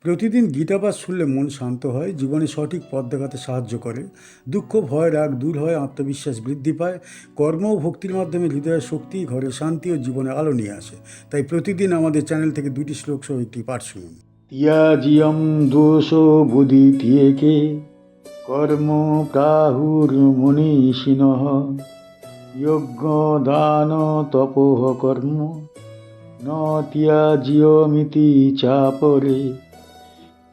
প্রতিদিন গীতাপাঠ শুনলে মন শান্ত হয়, জীবনে সঠিক পথ দেখাতে সাহায্য করে। দুঃখ, ভয়, রাগ দূর হয়, আত্মবিশ্বাস বৃদ্ধি পায়। কর্ম ও ভক্তির মাধ্যমে হৃদয়ের শক্তি, ঘরে শান্তি ও জীবনে আলো নিয়ে আসে। তাই প্রতিদিন আমাদের চ্যানেল থেকে 2টি শ্লোক সহ একটি পাঠ শুনুন। ত্যাজ্যম দোষ বুদিত্যেকে কর্ম প্রাহুর্মনীষিণঃ যজ্ঞ দান তপঃ কর্ম ন ত্যাজ্যমিতি চাপরে।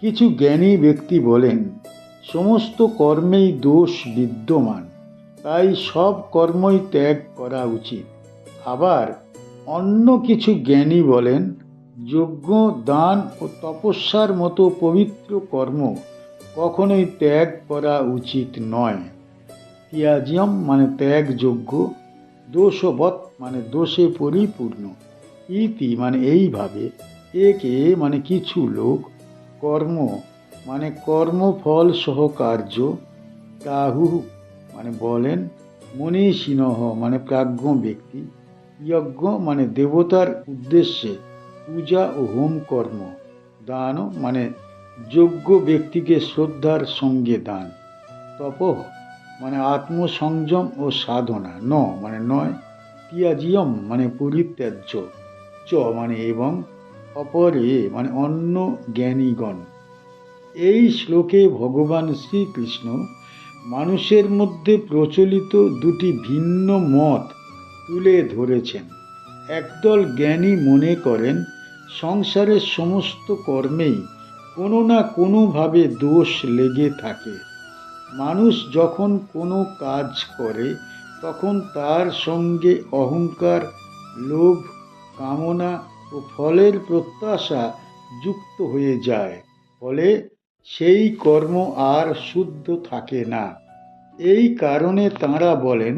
কিছু জ্ঞানী ব্যক্তি বলেন, সমস্ত কর্মেই দোষ বিদ্যমান, তাই সব কর্মই ত্যাগ করা উচিত। আবার অন্য কিছু জ্ঞানী বলেন, যজ্ঞ, দান ও তপস্যার মতো পবিত্র কর্ম কখনোই ত্যাগ করা উচিত নয়। ত্যাজ্যম মানে ত্যাগযোগ্য, দোষবৎ মানে দোষে পরিপূর্ণ, ইতি মানে এইভাবে, একে মানে কিছু লোক, কর্ম মানে কর্মফল সহ কার্য, প্রাহু মানে বলেন, মনীষিণঃ মানে প্রাজ্ঞ ব্যক্তি, যজ্ঞ মানে দেবতার উদ্দেশ্যে পূজা ও হোম কর্ম, দান মানে যোগ্য ব্যক্তিকে শ্রদ্ধার সঙ্গে দান, তপঃ মানে আত্মসংযম ও সাধনা, ন মানে নয়, ত্যাজ্যম মানে পরিত্যাজ্য, চ মানে এবং, অপরে মানে অন্য জ্ঞানীগণ। এই শ্লোকে ভগবান শ্রীকৃষ্ণ মানুষের মধ্যে প্রচলিত দুটি ভিন্ন মত তুলে ধরেছেন। একদল জ্ঞানী মনে করেন সংসারের সমস্ত কর্মেই কোনো না কোনোভাবে দোষ লেগে থাকে। মানুষ যখন কোনো কাজ করে তখন তার সঙ্গে অহংকার, লোভ, কামনা ও ফলের প্রত্যাশা যুক্ত হয়ে যায়। ফলে সেই কর্ম আর শুদ্ধ থাকে না। এই কারণে তাঁরা বলেন,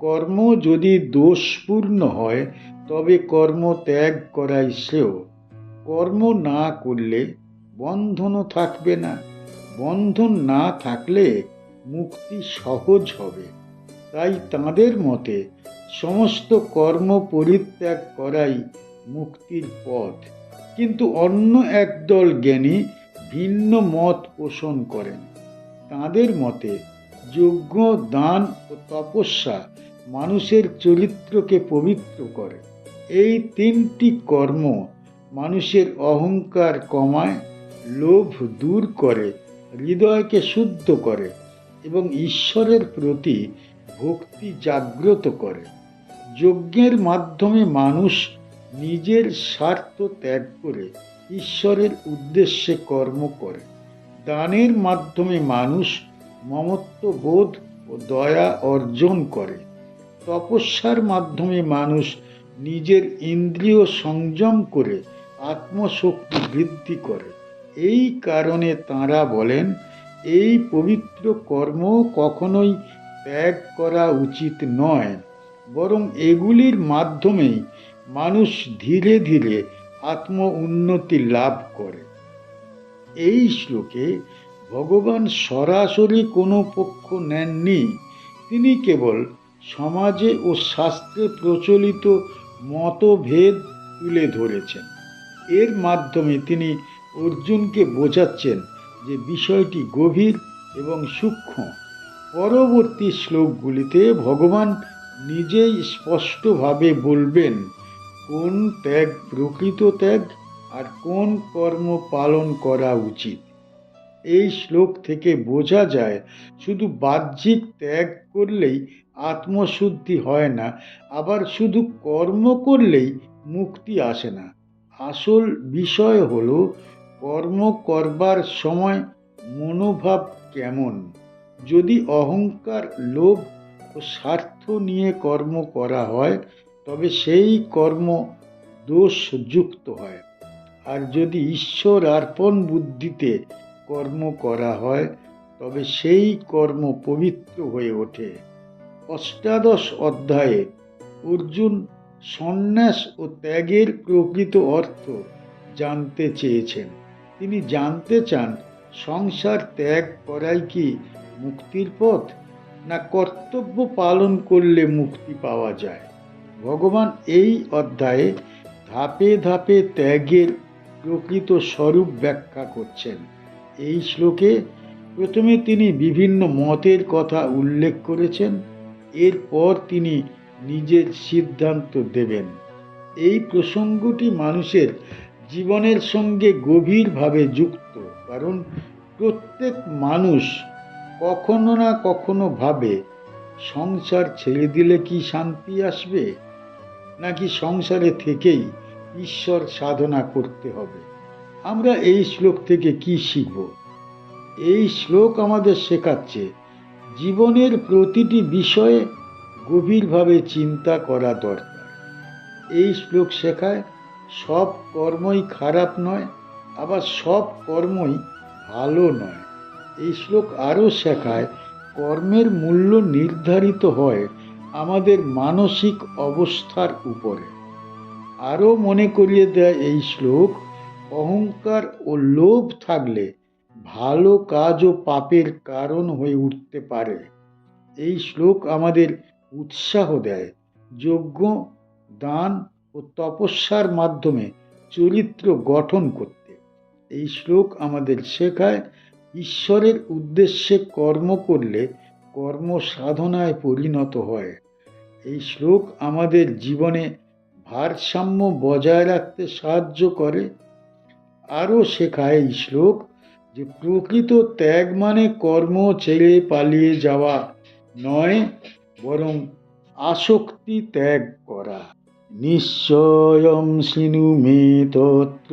কর্ম যদি দোষপূর্ণ হয় তবে কর্ম ত্যাগ করাই শ্রেয়। কর্ম না করলে বন্ধনও থাকবে না, বন্ধন না থাকলে মুক্তি সহজ হবে। তাই তাঁদের মতে সমস্ত কর্ম পরিত্যাগ করাই মুক্তির পথ। কিন্তু অন্য একদল জ্ঞানী ভিন্ন মত পোষণ করেন। তাঁদের মতে যজ্ঞ, দান ও তপস্যা মানুষের চরিত্রকে পবিত্র করে। এই তিনটি কর্ম মানুষের অহংকার কমায়, লোভ দূর করে, হৃদয়কে শুদ্ধ করে এবং ঈশ্বরের প্রতি ভক্তি জাগ্রত করে। যজ্ঞের মাধ্যমে মানুষ নিজের স্বার্থ ত্যাগ করে ঈশ্বরের উদ্দেশ্যে কর্ম করে। দানের মাধ্যমে মানুষ মমত্ববোধ ও দয়া অর্জন করে। তপস্যার মাধ্যমে মানুষ নিজের ইন্দ্রিয় সংযম করে আত্মশক্তি বৃদ্ধি করে। এই কারণে তাঁরা বলেন, এই পবিত্র কর্ম কখনোই ত্যাগ করা উচিত নয়, বরং এগুলির মাধ্যমেই মানুষ ধীরে ধীরে আত্ম উন্নতি লাভ করে। এই শ্লোকে ভগবান সরাসরি কোনো পক্ষ নেননি, তিনি কেবল সমাজে ও শাস্ত্রে প্রচলিত মতভেদ তুলে ধরেছেন। এর মাধ্যমে তিনি অর্জুনকে বোঝাচ্ছেন যে বিষয়টি গভীর এবং সূক্ষ্ম। পরবর্তী শ্লোকগুলিতে ভগবান নিজেই স্পষ্টভাবে বলবেন কোন ত্যাগ প্রকৃত ত্যাগ আর কোন কর্ম পালন করা উচিত। এই শ্লোক থেকে বোঝা যায় শুধু বাহ্যিক ত্যাগ করলেই আত্মশুদ্ধি হয় না, আবার শুধু কর্ম করলেই মুক্তি আসে না। আসল বিষয় হলো কর্ম করবার সময় মনোভাব কেমন। যদি অহংকার, লোভ ও স্বার্থ নিয়ে কর্ম করা হয় তবে সেই কর্ম দোষযুক্ত হয়। আর যদি ঈশ্বর অর্পণ বুদ্ধিতে কর্ম করা হয় তবে সেই কর্ম পবিত্র হয়ে ওঠে। অষ্টাদশ অধ্যায়ে অর্জুন সন্ন্যাস ও ত্যাগের প্রকৃত অর্থ জানতে চেয়েছেন। তিনি জানতে চান সংসার ত্যাগ করাই কি মুক্তির পথ, না কর্তব্য পালন করলে মুক্তি পাওয়া যায়। ভগবান এই অধ্যায়ে ধাপে ধাপে ত্যাগের প্রকৃত স্বরূপ ব্যাখ্যা করছেন। এই শ্লোকে প্রথমে তিনি বিভিন্ন মতের কথা উল্লেখ করেছেন, এরপর তিনি নিজের সিদ্ধান্ত দেবেন। এই প্রসঙ্গটি মানুষের জীবনের সঙ্গে গভীরভাবে যুক্ত, কারণ প্রত্যেক মানুষ কখনো না কখনো ভাবে সংসার ছেড়ে দিলে কি শান্তি আসবে, নাকি সংসারে থেকেই ঈশ্বর সাধনা করতে হবে। আমরা এই শ্লোক থেকে কি শিখব? এই শ্লোক আমাদের শেখাচ্ছে জীবনের প্রতিটি বিষয়ে গভীরভাবে চিন্তা করা দরকার। এই শ্লোক শেখায় সব কর্মই খারাপ নয়, আবার সব কর্মই ভালো নয়। এই শ্লোক আরও শেখায় কর্মের মূল্য নির্ধারিত হয় আমাদের মানসিক অবস্থার উপরে। আরও মনে করিয়ে দেয় এই শ্লোক, অহংকার ও লোভ থাকলে ভালো কাজও পাপের কারণ হয়ে উঠতে পারে। এই শ্লোক আমাদের উৎসাহ দেয় যজ্ঞ, দান ও তপস্যার মাধ্যমে চরিত্র গঠন করতে। এই শ্লোক আমাদের শেখায় ঈশ্বরের উদ্দেশ্যে কর্ম করলে কর্ম সাধনায় পরিণত হয়। এই শ্লোক আমাদের জীবনে ভারসাম্য বজায় রাখতে সাহায্য করে। আরও শেখায় এই শ্লোক যে প্রকৃত ত্যাগ মানে কর্ম ছেড়ে পালিয়ে যাওয়া নয়, বরং আসক্তি ত্যাগ করা। নিশ্চয়ং শৃণু মে তত্র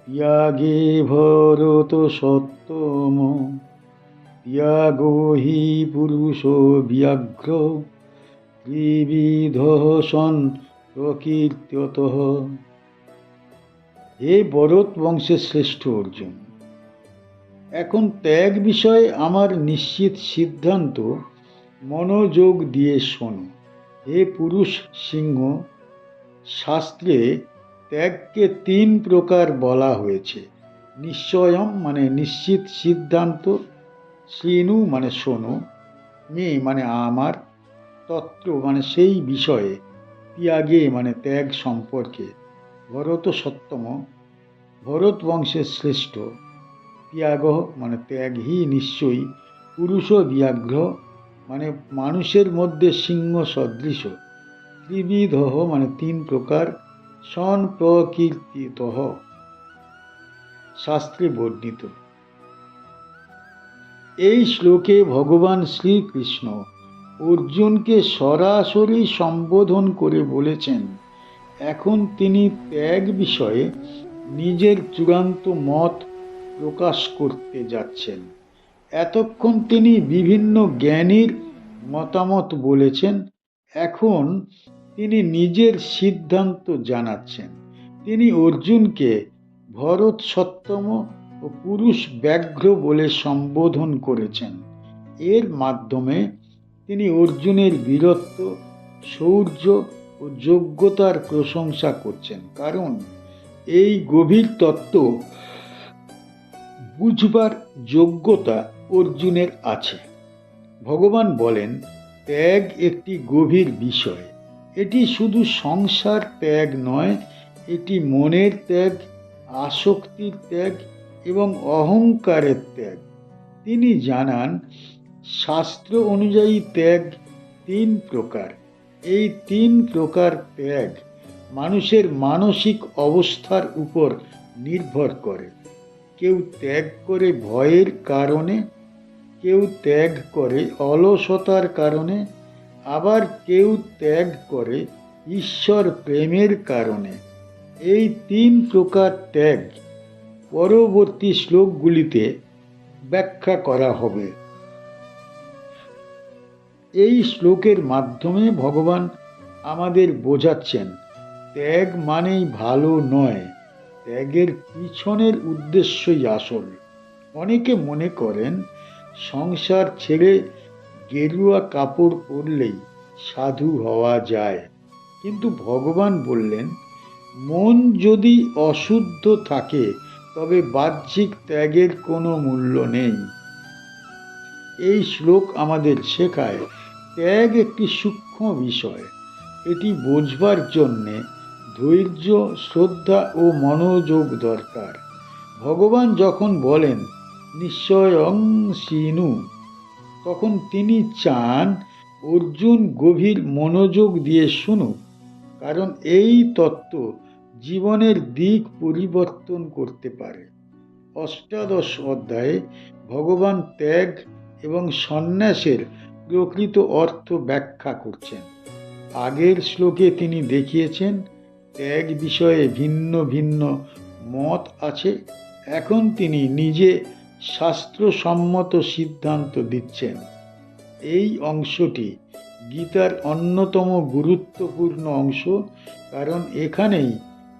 ত্যাগে ভরত সত্তম, ত্যাগো হি পুরুষ ব্যাঘ্র ত্রিবিধ সন প্রকীর্ত্যতঃ। হে ভরত বংশের শ্রেষ্ঠ অর্জুন, এখন ত্যাগ বিষয়ে আমার নিশ্চিত সিদ্ধান্ত মনোযোগ দিয়ে শোনো। হে পুরুষ সিংহ, শাস্ত্রে ত্যাগকে ৩ প্রকার বলা হয়েছে। নিশ্চয়ম মানে নিশ্চিত সিদ্ধান্ত, শৃণু মানে শোনো, মে মানে আমার, তত্র মানে সেই বিষয়ে, ত্যাগে মানে ত্যাগ সম্পর্কে, ভরত সত্তম ভরত বংশের শ্রেষ্ঠ, ত্যাগ মানে ত্যাগ হি নিশ্চয়ই, পুরুষ ব্যাঘ্র মানে মানুষের মধ্যে সিংহ সদৃশ, ত্রিবিধ মানে ৩ প্রকার, সন প্রকীর্তিত শাস্ত্রে বর্ণিত। এই শ্লোকে ভগবান শ্রীকৃষ্ণ অর্জুনকে সরাসরি সম্বোধন করে বলেছেন, এখন তিনি ত্যাগ বিষয়ে নিজের চূড়ান্ত মত প্রকাশ করতে যাচ্ছেন। এতক্ষণ তিনি বিভিন্ন জ্ঞানীর মতামত বলেছেন, এখন তিনি নিজের সিদ্ধান্ত জানাচ্ছেন। তিনি অর্জুনকে ভরত সত্তম ও পুরুষ ব্যাঘ্র বলে সম্বোধন করেছেন। এর মাধ্যমে তিনি অর্জুনের বীরত্ব, শৌর্য ও যোগ্যতার প্রশংসা করছেন, কারণ এই গভীর তত্ত্ব বুঝবার যোগ্যতা অর্জুনের আছে। ভগবান বলেন, ত্যাগ একটি গভীর বিষয়। এটি শুধু সংসার ত্যাগ নয়, এটি মনের ত্যাগ, আসক্তির ত্যাগ এবং অহংকারের ত্যাগ। তিনি জানান, শাস্ত্র অনুযায়ী ত্যাগ ৩ প্রকার। এই ৩ প্রকার ত্যাগ মানুষের মানসিক অবস্থার উপর নির্ভর করে। কেউ ত্যাগ করে ভয়ের কারণে, কেউ ত্যাগ করে অলসতার কারণে, আবার কেউ ত্যাগ করে ঈশ্বর প্রেমের কারণে। এই ৩ প্রকার ত্যাগ পরবর্তী শ্লোকগুলিতে ব্যাখ্যা করা হবে। এই শ্লোকের মাধ্যমে ভগবান আমাদের বোঝাচ্ছেন, ত্যাগ মানেই ভালো নয়, ত্যাগের পিছনের উদ্দেশ্যই আসল। অনেকে মনে করেন সংসার ছেড়ে গেরুয়া কাপড় পরলেই সাধু হওয়া যায়, কিন্তু ভগবান বললেন, মন যদি অশুদ্ধ থাকে তবে বাহ্যিক ত্যাগের কোনো মূল্য নেই। এই শ্লোক আমাদের শেখায় ত্যাগ একটি সূক্ষ্ম বিষয়। এটি বোঝবার জন্যে ধৈর্য, শ্রদ্ধা ও মনোযোগ দরকার। ভগবান যখন বলেন নিশ্চয়ং সিনু, তখন তিনি চান অর্জুন গভীর মনোযোগ দিয়ে শুনুক, কারণ এই তত্ত্ব জীবনের দিক পরিবর্তন করতে পারে। অষ্টাদশ অধ্যায়ে ভগবান ত্যাগ এবং সন্ন্যাসের প্রকৃত অর্থ ব্যাখ্যা করছেন। আগের শ্লোকে তিনি দেখিয়েছেন ত্যাগ বিষয়ে ভিন্ন ভিন্ন মত আছে। এখন তিনি নিজে শাস্ত্রসম্মত সিদ্ধান্ত দিচ্ছেন। এই অংশটি গীতার অন্যতম গুরুত্বপূর্ণ অংশ, কারণ এখানেই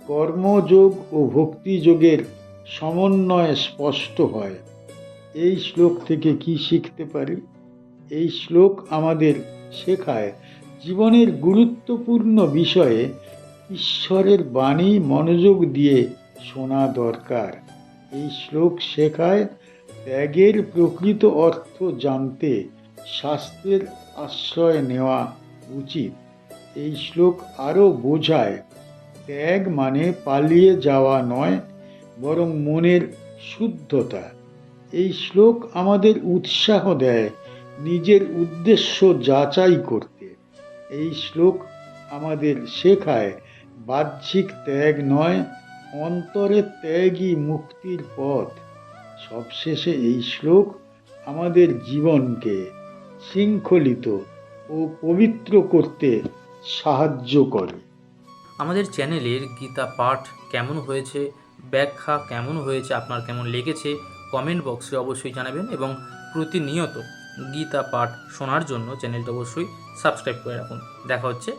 কর্মযোগ ও ভক্তিযোগের সমন্বয় স্পষ্ট হয়। এই শ্লোক থেকে কি শিখতে পারি? এই শ্লোক আমাদের শেখায় জীবনের গুরুত্বপূর্ণ বিষয়ে ঈশ্বরের বাণী মনোযোগ দিয়ে শোনা দরকার। এই শ্লোক শেখায় ত্যাগের প্রকৃত অর্থ জানতে শাস্ত্রের আশ্রয় নেওয়া উচিত। এই শ্লোক আরও বোঝায় ত্যাগ মানে পালিয়ে যাওয়া নয়, বরং মনের শুদ্ধতা। এই শ্লোক আমাদের উৎসাহ দেয় নিজের উদ্দেশ্য যাচাই করতে। এই শ্লোক আমাদের শেখায় বাহ্যিক ত্যাগ নয়, অন্তরের ত্যাগই মুক্তির পথ। সবশেষে এই শ্লোক আমাদের জীবনকে শৃঙ্খলিত ও পবিত্র করতে সাহায্য করে। আমাদের চ্যানেলের গীতা পাঠ কেমন হয়েছে, ব্যাখ্যা কেমন হয়েছে, আপনার কেমন লেগেছে কমেন্ট বক্সে অবশ্যই জানাবেন, এবং প্রতিনিয়ত গীতা পাঠ শোনার জন্য চ্যানেলটা অবশ্যই সাবস্ক্রাইব করে রাখুন। দেখা হচ্ছে